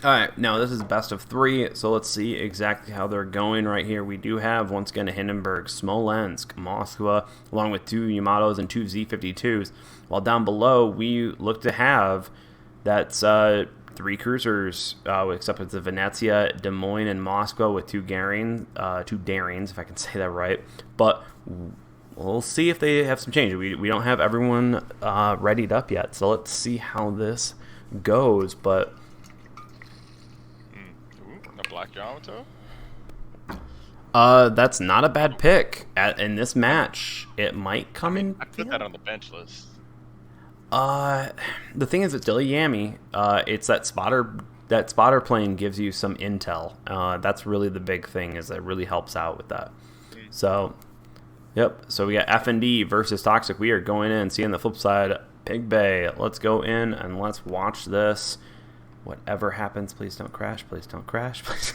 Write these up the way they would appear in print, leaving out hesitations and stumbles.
All right, now this is best of three, so let's see exactly how they're going right here. We do have, once again, a Hindenburg, Smolensk, Moskva, along with two Yamatos and two Z-52s. While down below, we look to have that's three cruisers, except it's the Venezia, Des Moines, and Moscow with two Darings, if I can say that right. But we'll see if they have some change. We don't have everyone readied up yet, so let's see how this goes. But the Black Yamato? that's not a bad pick. In this match, it might come in. I put that on the bench list. The thing is, it's still a Yami. It's that spotter. That spotter plane gives you some intel. That's really the big thing. Is it really helps out with that. So, yep. So we got FND versus Toxic. We are going in. See on the flip side, Pig Bay. Let's go in and let's watch this. Whatever happens, please don't crash. Please don't crash. Please.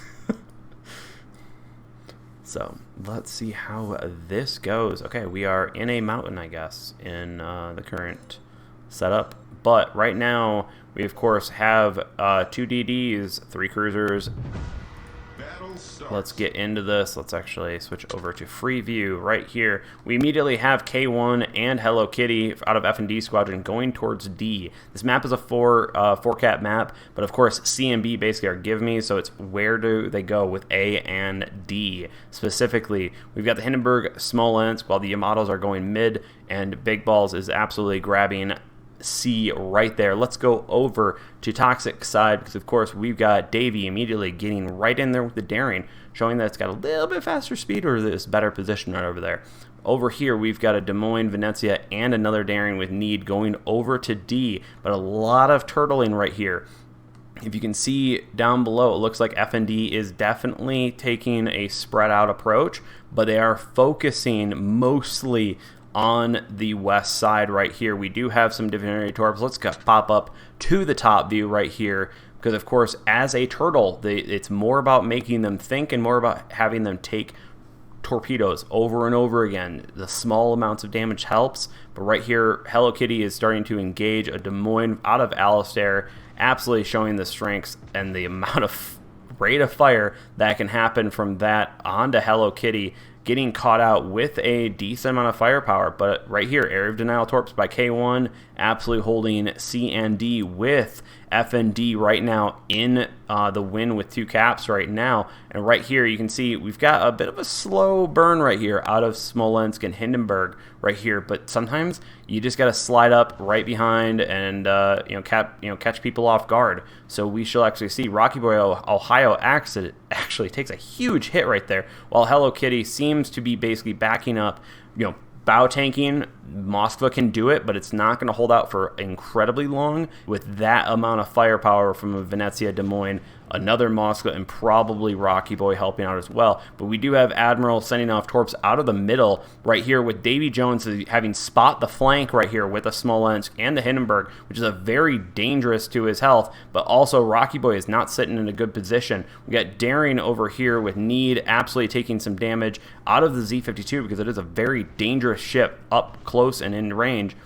So let's see how this goes. Okay, we are in a mountain, I guess, in the current setup. But right now, we of course have two DDs, three cruisers. Let's get into this. Let's actually switch over to free view right here. We immediately have K1 and Hello Kitty out of FND Squadron going towards D. This map is a four cap map, but of course C and B basically are give me, so it's where do they go with A and D. Specifically, we've got the Hindenburg, Smolensk, while the Yamatos are going mid, and Big Balls is absolutely grabbing C right there. Let's go over to Toxic side, because of course we've got Davey immediately getting right in there with the Daring, showing that it's got a little bit faster speed or this better position right over there. Over here we've got a Des Moines, Venezia, and another Daring with Need going over to D, but a lot of turtling right here. If you can see down below, it looks like FND is definitely taking a spread out approach, but they are focusing mostly on the west side right here. We do have some Divinity Torps. Let's pop up to the top view right here, because of course as a turtle, it's more about making them think and more about having them take torpedoes over and over again. The small amounts of damage helps, but right here Hello Kitty is starting to engage a Des Moines out of Alistair, absolutely showing the strengths and the amount of rate of fire that can happen from that onto Hello Kitty, getting caught out with a decent amount of firepower. But right here, Area of Denial Torps by K1, absolutely holding C and D with FND right now in the win with two caps right now. And right here, you can see we've got a bit of a slow burn right here out of Smolensk and Hindenburg right here. But sometimes you just got to slide up right behind and catch people off guard. So we shall actually see Rocky Boy Ohio actually takes a huge hit right there, while Hello Kitty seems to be basically backing up, bow tanking. Moskva can do it, but it's not going to hold out for incredibly long with that amount of firepower from a Venezia, Des Moines, another Moskva, and probably Rocky Boy helping out as well. But we do have Admiral sending off torps out of the middle right here, with Davy Jones having spot the flank right here with the Smolensk and the Hindenburg, which is a very dangerous to his health. But also Rocky Boy is not sitting in a good position. We got Daring over here with Need absolutely taking some damage out of the Z-52, because it is a very dangerous ship up close and in range.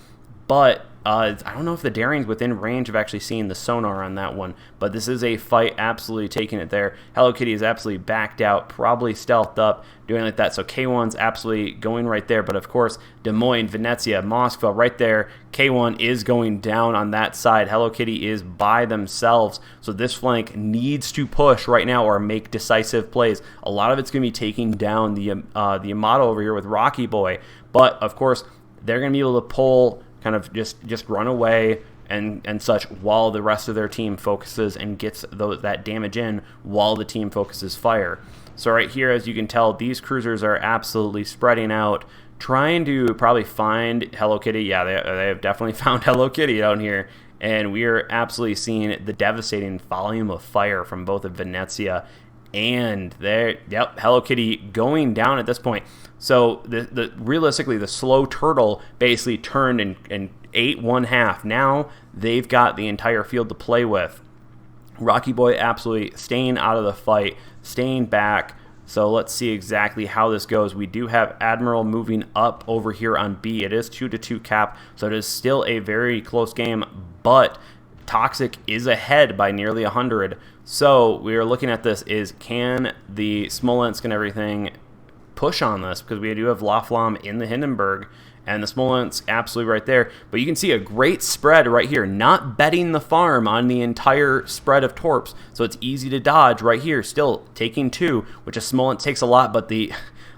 But I don't know if the Daring's within range of actually seeing the sonar on that one, but this is a fight absolutely taking it there. Hello Kitty is absolutely backed out, probably stealthed up, doing like that. So K1's absolutely going right there, but of course Des Moines, Venezia, Moskva right there. K1 is going down on that side. Hello Kitty is by themselves, so this flank needs to push right now or make decisive plays. A lot of it's going to be taking down the Yamato over here with Rocky Boy, but of course they're going to be able to pull, kind of just run away and such, while the rest of their team focuses and gets that damage in while the team focuses fire. So right here, as you can tell, these cruisers are absolutely spreading out, trying to probably find Hello Kitty. Yeah, they have definitely found Hello Kitty down here, and we are absolutely seeing the devastating volume of fire from both of Venezia and there, yep, Hello Kitty going down at this point. So realistically, the slow turtle basically turned and ate one half. Now they've got the entire field to play with. Rocky Boy absolutely staying out of the fight, staying back. So let's see exactly how this goes. We do have Admiral moving up over here on B. It is 2-2 cap, so it is still a very close game, but Toxic is ahead by nearly 100. So we are looking at this is, can the Smolensk and everything push on this? Because we do have Laflamme in the Hindenburg, and the Smolensk absolutely right there. But you can see a great spread right here, not betting the farm on the entire spread of torps. So it's easy to dodge right here, still taking 2, which a Smolensk takes a lot, but the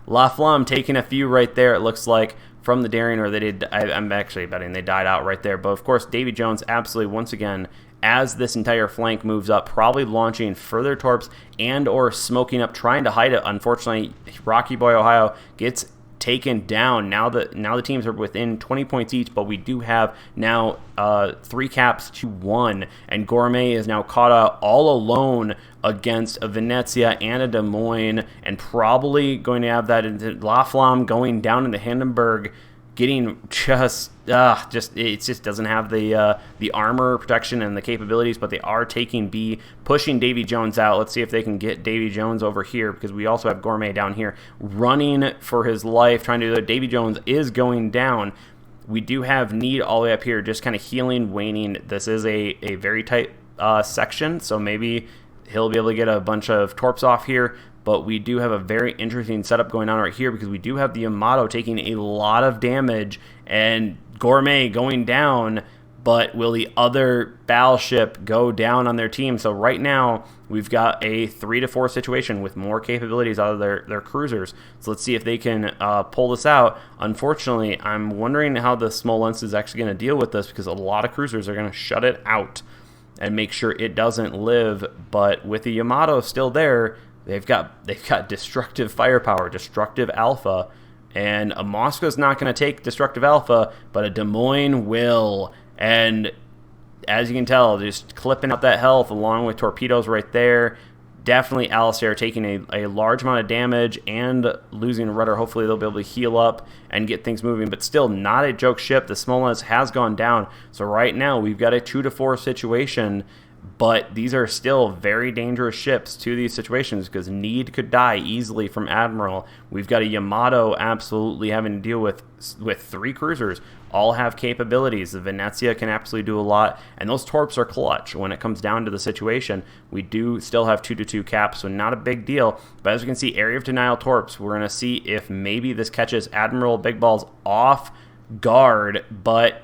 Laflamme taking a few right there, it looks like, from the daring, or they did. I'm actually betting they died out right there. But of course, Davy Jones absolutely once again, as this entire flank moves up, probably launching further torps and or smoking up, trying to hide it. Unfortunately, Rocky Boy Ohio gets taken down. Now the teams are within 20 points each, but we do have now 3 caps to 1, and Gourmet is now caught out all alone against a Venezia and a Des Moines, and probably going to have that into Laflamme going down into Hindenburg, getting it just doesn't have the armor protection and the capabilities, but they are taking B, pushing Davy Jones out. Let's see if they can get Davy Jones over here, because we also have Gourmet down here running for his life, trying to do that. Davy Jones is going down. We do have Need all the way up here, just kind of healing, waning. This is a very tight section, so maybe he'll be able to get a bunch of torps off here. But we do have a very interesting setup going on right here, because we do have the Yamato taking a lot of damage and Gourmet going down, but will the other battleship go down on their team? So right now, we've got a 3-4 situation with more capabilities out of their cruisers. So let's see if they can pull this out. Unfortunately, I'm wondering how the Smolensk is actually going to deal with this, because a lot of cruisers are going to shut it out and make sure it doesn't live. But with the Yamato still there, they've got destructive firepower, destructive alpha, and a Moscow's not going to take destructive alpha, but a Des Moines will. And as you can tell, just clipping out that health along with torpedoes right there. Definitely Alistair taking a large amount of damage and losing a rudder. Hopefully they'll be able to heal up and get things moving, but still not a joke ship. The Smolensk has gone down. So right now we've got a 2-4 situation, but these are still very dangerous ships to these situations, because Need could die easily from Admiral. We've got a Yamato absolutely having to deal with 3 cruisers. All have capabilities. The Venezia can absolutely do a lot, and those torps are clutch when it comes down to the situation. We do still have 2-2 caps, so not a big deal. But as we can see, area of denial torps. We're going to see if maybe this catches Admiral Big Balls off guard, but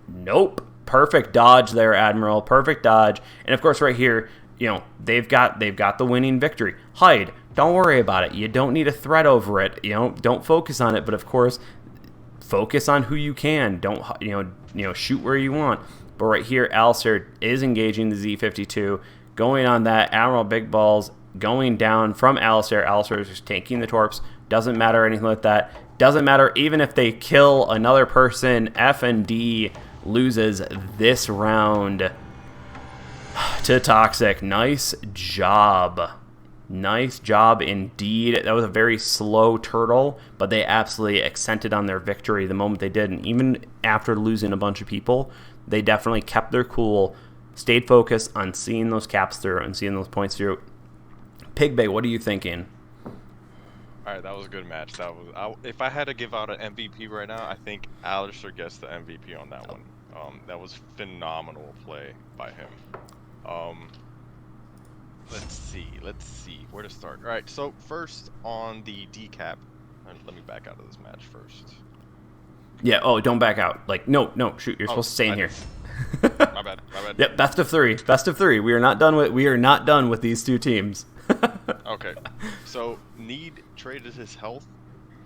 nope. Perfect dodge there, Admiral. Perfect dodge. And of course, right here, they've got the winning victory. Hide. Don't worry about it. You don't need a threat over it. Don't focus on it. But of course, focus on who you can. Don't shoot where you want. But right here, Alistair is engaging the Z-52, going on that. Admiral Big Balls going down from Alistair. Alistair is just taking the torps. Doesn't matter anything like that. Doesn't matter even if they kill another person. FND loses this round to Toxic. Nice job. Nice job indeed. That was a very slow turtle, but they absolutely accented on their victory the moment they did. And even after losing a bunch of people, they definitely kept their cool, stayed focused on seeing those caps through and seeing those points through. Pigbay, what are you thinking? All right, that was a good match. If I had to give out an MVP right now, I think Alistair gets the MVP on that one. That was phenomenal play by him. Let's see where to start. All right, so first on the decap, let me back out of this match first. Yeah. Oh, don't back out. No. Shoot, you're supposed to stay in here. My bad. Yep. Best of three. We are not done with these 2 teams. Okay. So Need traded his health,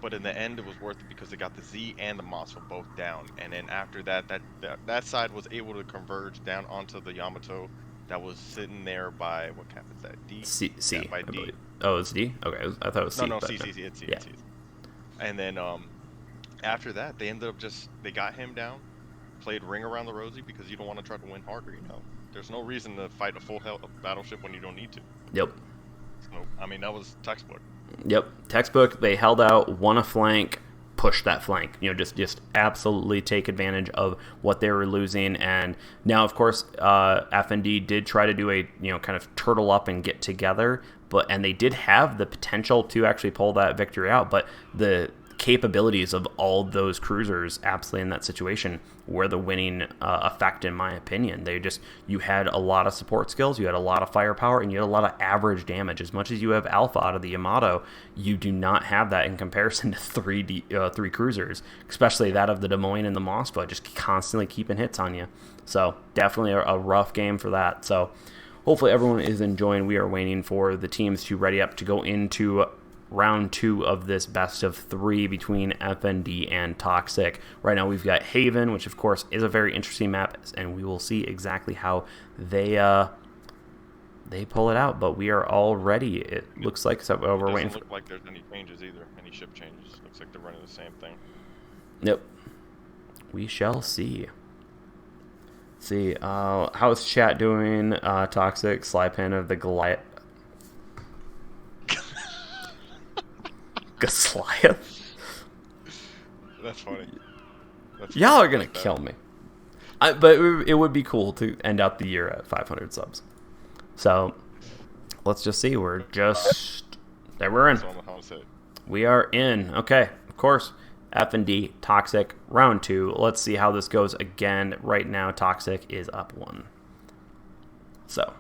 but in the end it was worth it because they got the Z and the Moss were both down. And then after that side was able to converge down onto the Yamato that was sitting there by, what cap is that? D? C. Yeah, by D. Oh, it's D? Okay, I thought it was C. No, C. It's C. And then after that, they ended up they got him down, played Ring Around the Rosie because you don't want to try to win harder, There's no reason to fight a full battleship when you don't need to. Yep. So, that was textbook. Yep, textbook. They held out, won a flank, pushed that flank. Just absolutely take advantage of what they were losing. And now, of course, FND did try to do a kind of turtle up and get together, and they did have the potential to actually pull that victory out. But the capabilities of all those cruisers absolutely in that situation were the winning effect, in my opinion. You had a lot of support skills, you had a lot of firepower, and you had a lot of average damage. As much as you have alpha out of the Yamato, you do not have that in comparison to three cruisers, especially that of the Des Moines and the Moskva, just constantly keeping hits on you. So definitely a rough game for that. So hopefully everyone is enjoying. We are waiting for the teams to ready up to go into round 2 of this best of 3 between FND and Toxic. Right now we've got Haven, which of course is a very interesting map, and we will see exactly how they pull it out. But we are all ready. It looks like we're waiting. Doesn't look like there's any changes either. Any ship changes. Looks like they're running the same thing. Yep. We shall see. See, how's chat doing? Toxic, Slypan of the Goliath. Goliath? That's funny. Y'all are gonna kill me. But it would be cool to end out the year at 500 subs. So, let's just see. We're in. We are in. Okay, of course. FND, Toxic, round 2. Let's see how this goes again. Right now, Toxic is up 1. So,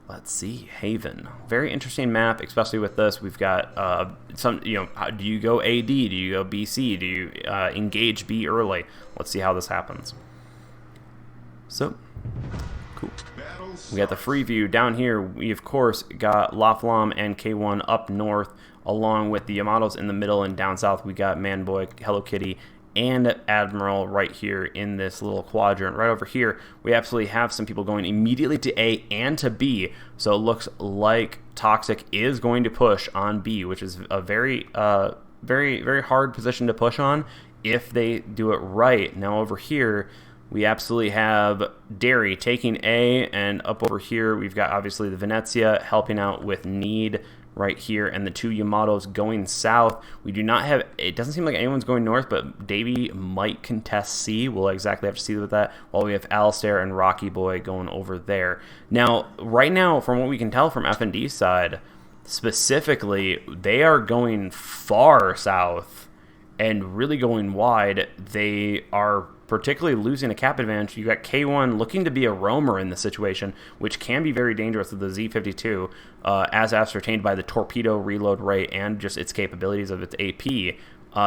let's see. Haven. Very interesting map, especially with this. We've got some, do you go AD? Do you go BC? Do you engage B early? Let's see how this happens. So, cool. We got the free view down here. We, of course, got Laflamme and K1 up north, along with the Yamatos in the middle, and down south we got Manboy, Hello Kitty, and Admiral right here in this little quadrant. Right over here, we absolutely have some people going immediately to A and to B, so it looks like Toxic is going to push on B, which is a very, very hard position to push on if they do it right. Now over here, we absolutely have Derry taking A, and up over here we've got obviously the Venezia helping out with Need right here, and the 2 Yamatos going south. We do not have, it doesn't seem like anyone's going north, but Davey might contest C. We'll exactly have to see with that, while we have Alistair and Rocky Boy going over there. Now, right now, from what we can tell from FND's side, specifically, they are going far south and really going wide. They are particularly losing a cap advantage. You got K1 looking to be a roamer in this situation, which can be very dangerous with the Z52, as ascertained by the torpedo reload rate and just its capabilities of its AP.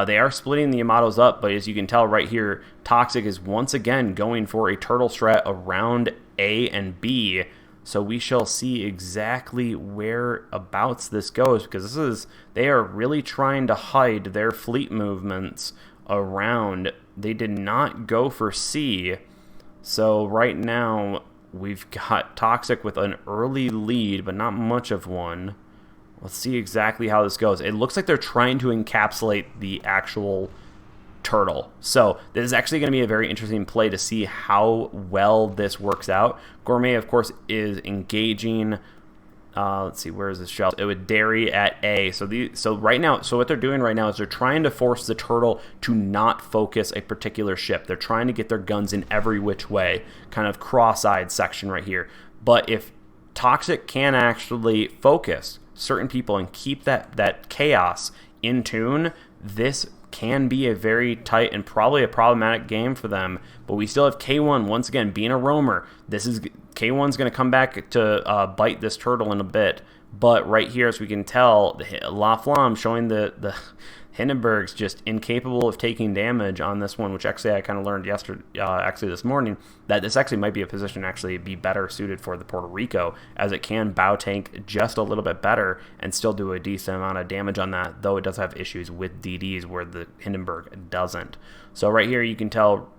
They are splitting the Yamatos up, but as you can tell right here, Toxic is once again going for a turtle strat around A and B. So we shall see exactly whereabouts this goes, because they are really trying to hide their fleet movements around. They did not go for C, so right now we've got Toxic with an early lead, but not much of one. Let's see exactly how this goes. It looks like they're trying to encapsulate the actual turtle, so this is actually going to be a very interesting play to see how well this works out. Gourmet, of course, is engaging. Let's see, where is this shell? It would Derry at A. So right now, what they're doing right now is they're trying to force the turtle to not focus a particular ship. They're trying to get their guns in every which way, kind of cross-eyed section right here. But if Toxic can actually focus certain people and keep that chaos in tune, this can be a very tight and probably a problematic game for them. But we still have K1 once again being a roamer. K1's going to come back to bite this turtle in a bit. But right here, as we can tell, La Flamme showing the Hindenburg's just incapable of taking damage on this one, which actually I kind of learned this morning, that this actually might be a position to actually be better suited for the Puerto Rico, as it can bow tank just a little bit better and still do a decent amount of damage on that, though it does have issues with DDs where the Hindenburg doesn't. So right here you can tell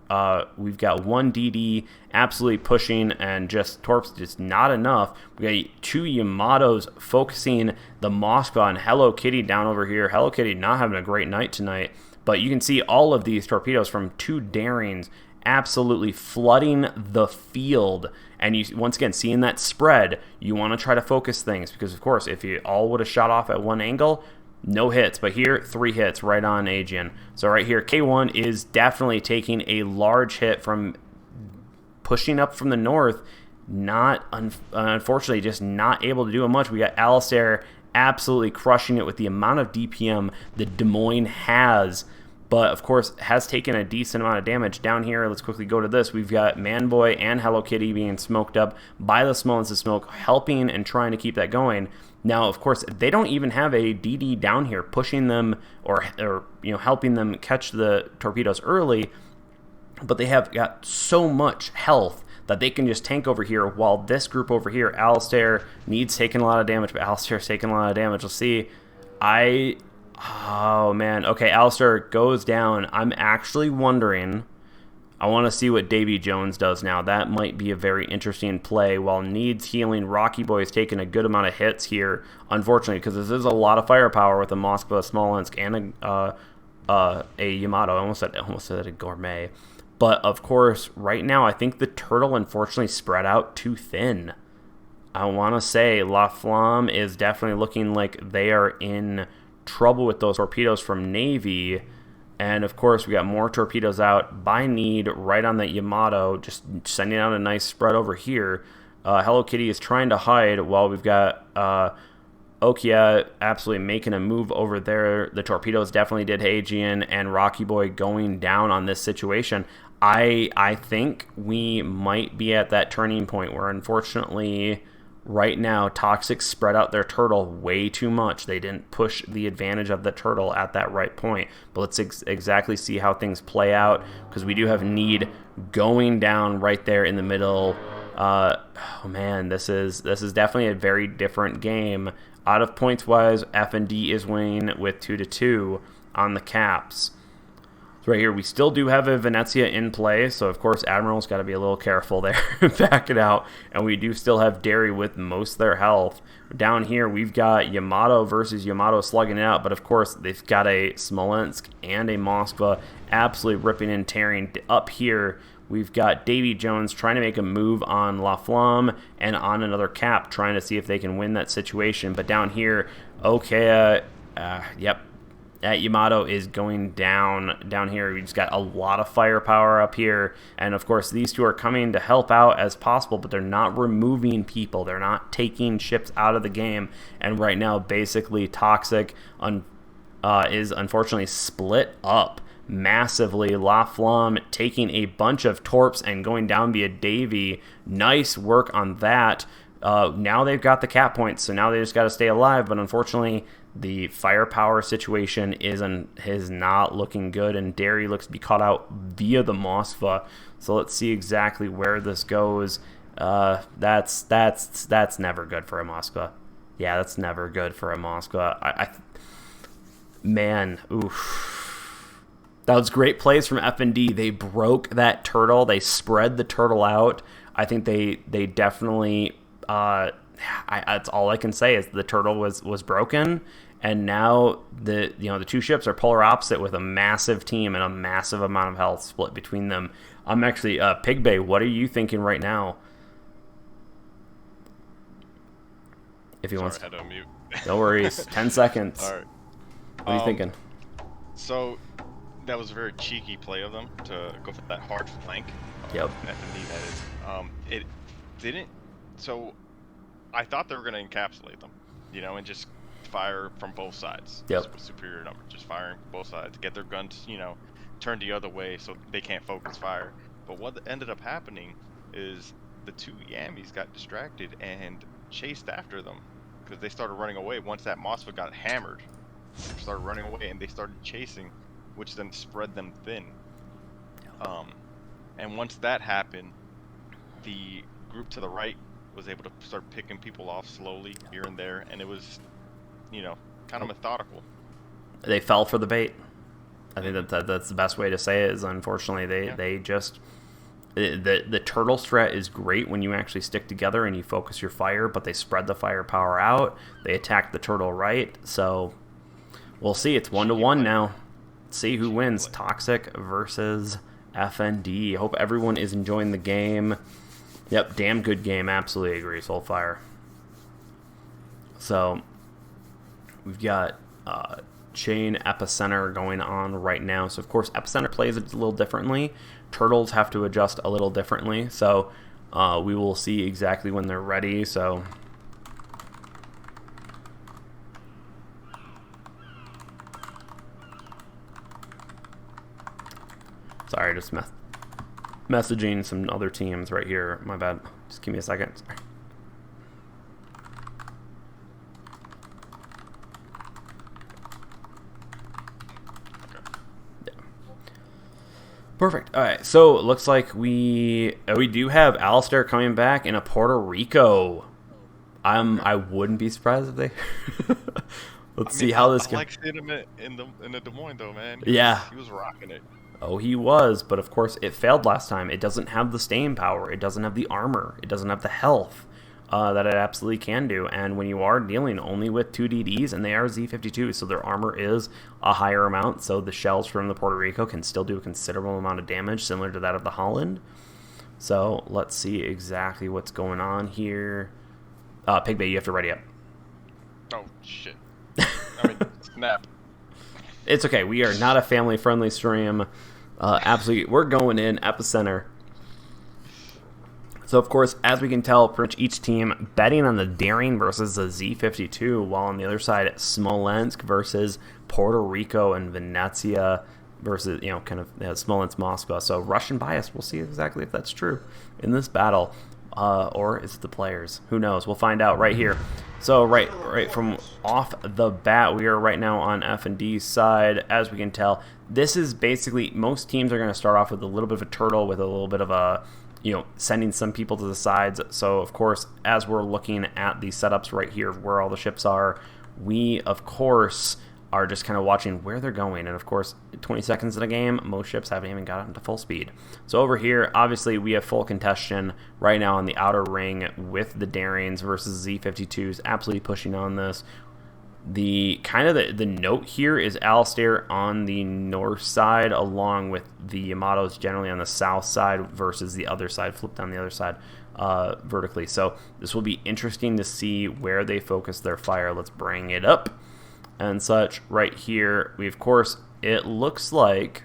we've got one DD absolutely pushing, and just Torps just not enough. We got 2 Yamatos focusing the Moskva on Hello Kitty down over here. Hello Kitty not having a great night tonight, but you can see all of these torpedoes from 2 Darings absolutely flooding the field. And you once again seeing that spread, you want to try to focus things, because of course if you all would have shot off at one angle, no hits, but here 3 hits right on Aegean. So right here K1 is definitely taking a large hit from pushing up from the north, not unfortunately just not able to do much. We got Alistair absolutely crushing it with the amount of DPM that Des Moines has, but of course has taken a decent amount of damage. Down here, let's quickly go to this. We've got Manboy and Hello Kitty being smoked up by the Smolens of Smoke, helping and trying to keep that going. Now, of course, they don't even have a DD down here pushing them or helping them catch the torpedoes early, but they have got so much health that they can just tank over here, while this group over here, Alistair, needs taking a lot of damage, but Alistair's taking a lot of damage. Let's see. Oh, man. Okay, Alistair goes down. I'm actually wondering, I want to see what Davy Jones does now. That might be a very interesting play. While Needs healing, Rocky Boy is taking a good amount of hits here, unfortunately, because this is a lot of firepower with a Moskva, Smolensk, and a Yamato. I almost said a Gourmet. But, of course, right now, I think the Turtle, unfortunately, spread out too thin. I want to say La Flamme is definitely looking like they are in trouble with those torpedoes from Navy. And, of course, we got more torpedoes out by Need right on that Yamato, just sending out a nice spread over here. Hello Kitty is trying to hide while we've got Okia absolutely making a move over there. The torpedoes definitely did Aegean, and Rocky Boy going down on this situation. I think we might be at that turning point where, unfortunately, right now, Toxic spread out their Turtle way too much. They didn't push the advantage of the Turtle at that right point. But let's exactly see how things play out, because we do have Need going down right there in the middle. Oh man, this is definitely a very different game. Out of points wise, FND is winning with 2-2 on the caps. So right here, we still do have a Venezia in play, so of course Admiral's got to be a little careful there, back it out, and we do still have Derry with most of their health. Down here, we've got Yamato versus Yamato slugging it out, but of course they've got a Smolensk and a Moskva absolutely ripping and tearing. Up here, we've got Davy Jones trying to make a move on La Flamme and on another cap, trying to see if they can win that situation. But down here, Okea, that Yamato is going down here. We just got a lot of firepower up here. And of course, these two are coming to help out as possible, but they're not removing people. They're not taking ships out of the game. And right now, basically, Toxic is unfortunately split up massively. La Flamme taking a bunch of torps and going down via Davy. Nice work on that. Now they've got the cap points, so now they just got to stay alive. But unfortunately, the firepower situation is not looking good, and Derry looks to be caught out via the Moskva. So let's see exactly where this goes. That's never good for a Moskva. Yeah, that's never good for a Moskva. Man, oof. That was great plays from FND. They broke that Turtle. They spread the Turtle out. I think they definitely. That's all I can say is the Turtle was broken, and now the two ships are polar opposite with a massive team and a massive amount of health split between them. I'm actually Pigbay. What are you thinking right now? If he wants, I had to mute. No worries. 10 seconds. All right. What are you thinking? So that was a very cheeky play of them to go for that hard flank. Yep. FND that is. It didn't. So I thought they were going to encapsulate them, and just fire from both sides. Yep. With superior number, just firing from both sides, get their guns, turned the other way so they can't focus fire. But what ended up happening is the two Yammies got distracted and chased after them because they started running away. Once that Moskva got hammered, they started running away and they started chasing, which then spread them thin. And once that happened, the group to the right was able to start picking people off slowly here and there, and it was, kind of methodical. They fell for the bait. I think that's the best way to say it. Is unfortunately they just the Turtle strat is great when you actually stick together and you focus your fire, but they spread the firepower out. They attack the Turtle right, so we'll see. It's 1-1 now. Let's see who wins. Toxic versus FND. Hope everyone is enjoying the game. Yep, damn good game. Absolutely agree, Soulfire. So, we've got Chain Epicenter going on right now. So, of course, Epicenter plays it a little differently. Turtles have to adjust a little differently. So, we will see exactly when they're ready. So, Sorry, just messaging some other teams right here. My bad. Just give me a second. Sorry. Perfect. All right, so it looks like we do have Alistair coming back in a Puerto Rico. I wouldn't be surprised if they. Let's see how this goes. I like seeing him in the Des Moines though, man. He was rocking it. Oh, he was, but of course it failed last time. It doesn't have the staying power. It doesn't have the armor. It doesn't have the health that it absolutely can do. And when you are dealing only with 2 DDs, and they are Z52, so their armor is a higher amount, so the shells from the Puerto Rico can still do a considerable amount of damage, similar to that of the Holland. So let's see exactly what's going on here. Pigbay, you have to ready up. Oh, shit. I mean, snap. It's okay. We are not a family-friendly stream. Absolutely, we're going in epicenter. So, of course, as we can tell, pretty much each team betting on the Daring versus the Z52, while on the other side, Smolensk versus Puerto Rico and Venezia versus, kind of Smolensk, Moscow. So, Russian bias. We'll see exactly if that's true in this battle. Or is it the players? Who knows? We'll find out right here. So right from off the bat, we are right now on FND's side. As we can tell, this is basically, most teams are going to start off with a little bit of a turtle, with a little bit of a, sending some people to the sides. So, of course, as we're looking at the setups right here of where all the ships are, we, of course, are just kind of watching where they're going. And of course, 20 seconds in a game, most ships haven't even gotten to full speed. So over here, obviously, we have full contention right now on the outer ring with the Darings versus Z52s absolutely pushing on this. The note here is Alistair on the north side, along with the Yamatos generally on the south side versus the other side, flipped on the other side vertically. So this will be interesting to see where they focus their fire. Let's bring it up. And such right here, we of course, it looks like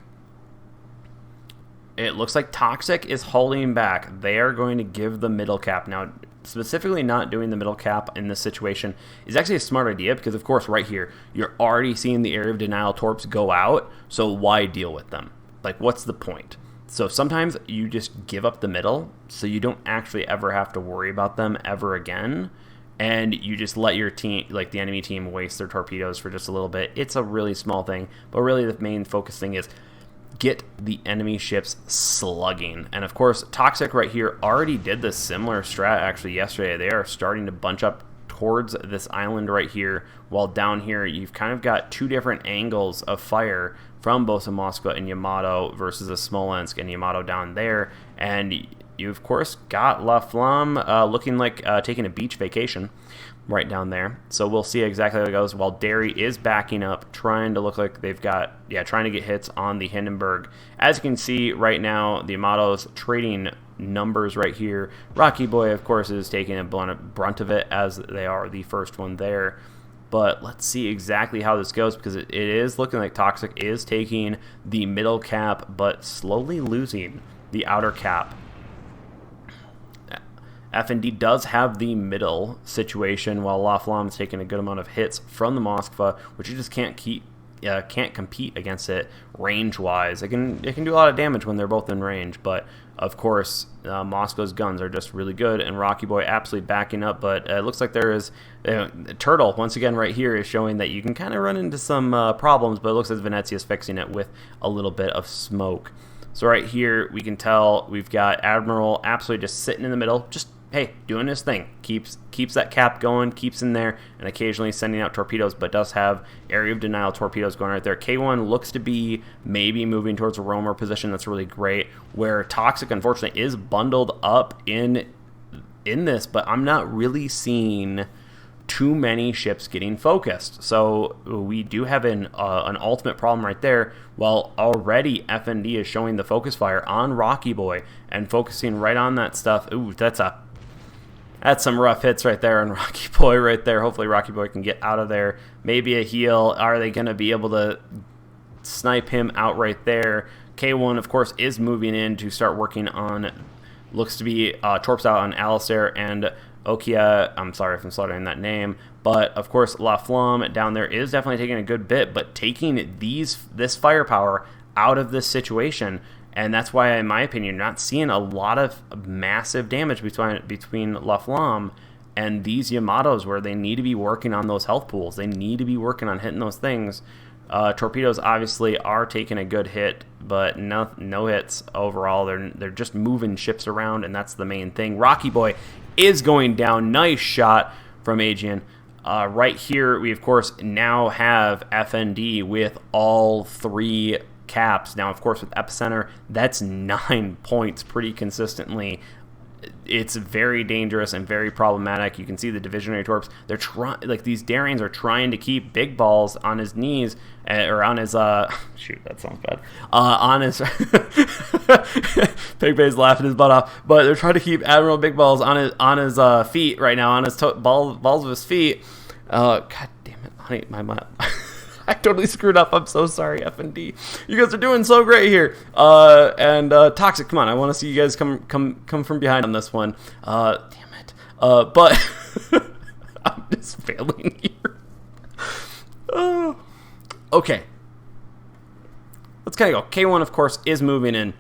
Toxic is holding back. They are going to give the middle cap. Now, specifically not doing the middle cap in this situation is actually a smart idea, because of course right here, you're already seeing the area of denial torps go out, so why deal with them? Like, what's the point? So sometimes you just give up the middle, so you don't actually ever have to worry about them ever again. And you just let your team, like the enemy team, waste their torpedoes for just a little bit. It's a really small thing, but really the main focus thing is get the enemy ships slugging. And of course, Toxic right here already did this similar strat actually yesterday. They are starting to bunch up towards this island right here, while down here you've kind of got two different angles of fire from both a Moscow and Yamato versus a Smolensk and Yamato down there. And you, of course, got La Flamme looking like taking a beach vacation right down there. So we'll see exactly how it goes, while Derry is backing up, trying to look like they've got, trying to get hits on the Hindenburg. As you can see right now, the Yamato's trading numbers right here. Rocky Boy, of course, is taking a brunt of it, as they are the first one there. But let's see exactly how this goes, because it is looking like Toxic is taking the middle cap, but slowly losing the outer cap. FND does have the middle situation, while La Flamme is taking a good amount of hits from the Moskva, which you just can't compete against it range-wise. It can do a lot of damage when they're both in range, but of course, Moscow's guns are just really good, and Rocky Boy absolutely backing up. But it looks like there is Turtle once again right here is showing that you can kind of run into some problems, but it looks like Venezia is fixing it with a little bit of smoke. So right here, we can tell we've got Admiral absolutely just sitting in the middle, just doing his thing. Keeps that cap going, keeps in there, and occasionally sending out torpedoes, but does have area of denial torpedoes going right there. K1 looks to be maybe moving towards a roamer position. That's really great, where Toxic, unfortunately, is bundled up in this, but I'm not really seeing too many ships getting focused. So we do have an ultimate problem right there. Well, already FND is showing the focus fire on Rocky Boy and focusing right on that stuff. Ooh, that's some rough hits right there on Rocky Boy right there. Hopefully Rocky Boy can get out of there. Maybe a heal. Are they going to be able to snipe him out right there? K1, of course, is moving in to start working on, looks to be torps out on Alistair and Okia. I'm sorry if I'm slaughtering that name. But, of course, La Flamme down there is definitely taking a good bit, but taking this firepower out of this situation And that's why, in my opinion, you're not seeing a lot of massive damage between La Flamme and these Yamatos, where they need to be working on those health pools. They need to be working on hitting those things. Torpedoes obviously are taking a good hit, but no hits overall. They're just moving ships around, and that's the main thing. Rocky Boy is going down. Nice shot from Aegean. Right here, we of course now have FND with all 3 caps. Now, of course, with Epicenter, that's 9 points pretty consistently. It's very dangerous and very problematic. You can see the divisionary torps. They're trying, like, these Darians are trying to keep Big Balls on his knees, or on his shoot, that sounds bad. On his Pig Bay's laughing his butt off, but they're trying to keep Admiral Big Balls on his feet right now, on his balls of his feet. God damn it, honey, my I totally screwed up. I'm so sorry, FND. You guys are doing so great here. And Toxic, come on. I want to see you guys come from behind on this one. Damn it. But I'm just failing here. Okay. Let's kind of go. K1, of course, is moving in,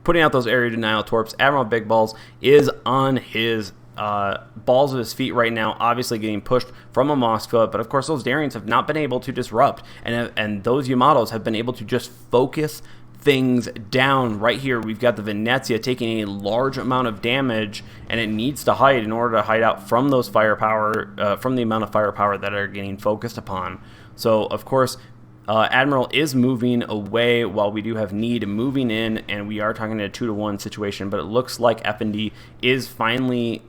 putting out those area denial torps. Admiral Big Balls is on his balls of his feet right now, obviously getting pushed from a Moskva, but of course those Darians have not been able to disrupt, and those Yamatos have been able to just focus things down. Right here we've got the Venezia taking a large amount of damage, and it needs to hide in order to hide out from those firepower, from the amount of firepower that are getting focused upon. So of course Admiral is moving away while we do have Need moving in, and we are talking a 2-to-1 situation, but it looks like FND is finally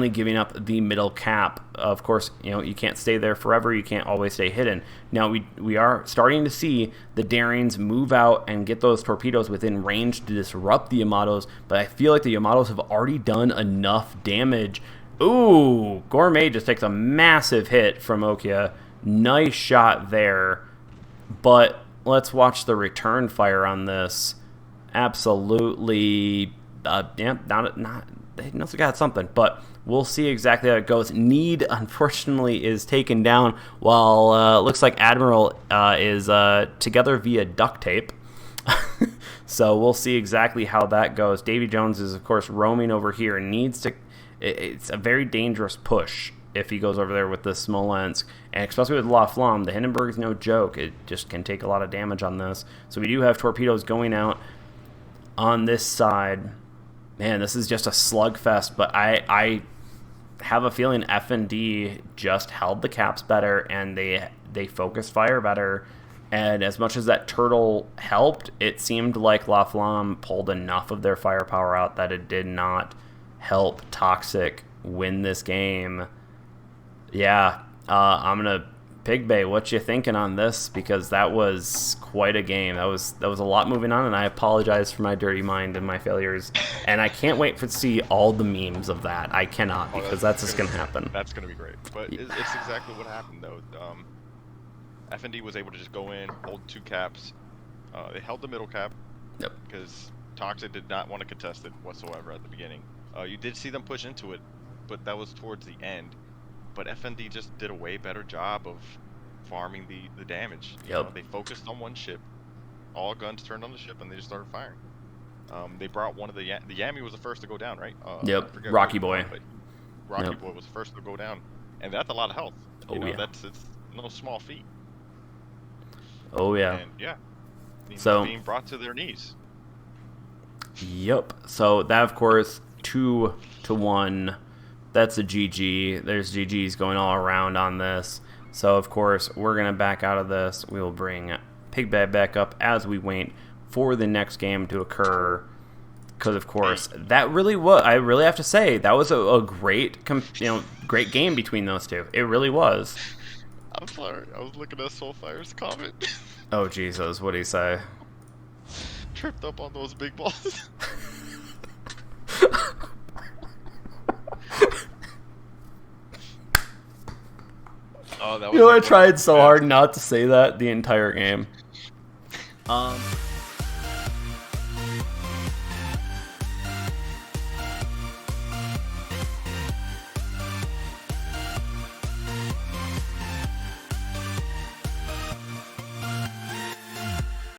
giving up the middle cap. Of course, you know, you can't stay there forever. You can't always stay hidden. Now, we are starting to see the Darians move out and get those torpedoes within range to disrupt the Yamatos, but I feel like the Yamatos have already done enough damage. Ooh, Gourmet just takes a massive hit from Okia. Nice shot there, but let's watch the return fire on this. Absolutely, yeah, they must have got something, but we'll see exactly how it goes. Need, unfortunately, is taken down, while looks like Admiral is together via duct tape. So we'll see exactly how that goes. Davy Jones is, of course, roaming over here and needs to. It's a very dangerous push if he goes over there with the Smolensk, and especially with La Flamme. The Hindenburg is no joke. It just can take a lot of damage on this. So we do have torpedoes going out on this side. Man, this is just a slugfest, but I have a feeling FND just held the caps better, and they focused fire better. And as much as that turtle helped, it seemed like La Flamme pulled enough of their firepower out that it did not help Toxic win this game. Yeah, I'm gonna Pig Bay. What you thinking on this? Because that was quite a game. That was a lot moving on, and I apologize for my dirty mind and my failures. And I can't wait to see all the memes of that. I cannot, because that's just gonna happen. That's gonna be great. But it's exactly what happened though. FND was able to just go in, hold 2 caps. They held the middle cap. Yep. Because Toxic did not want to contest it whatsoever at the beginning. You did see them push into it, but that was towards the end. But FND just did a way better job of farming the damage. You know, they focused on one ship, all guns turned on the ship, and they just started firing. They brought one of the Yami was the first to go down, right? Yep. Rocky Boy. Rocky Boy was the first to go down, and that's a lot of health. You know, yeah. It's no small feat. Oh yeah. And yeah. So being brought to their knees. Yep. So that, of course, 2-to-1. That's a GG. There's GGs going all around on this. So, of course, we're going to back out of this. We will bring Pigbad back up as we wait for the next game to occur. Because, of course, that really was, I really have to say, that was a great, great game between those two. It really was. I'm sorry. I was looking at Soulfire's comment. Oh, Jesus. What did he say? Tripped up on those big balls. Oh, that was I tried so hard not to say that the entire game.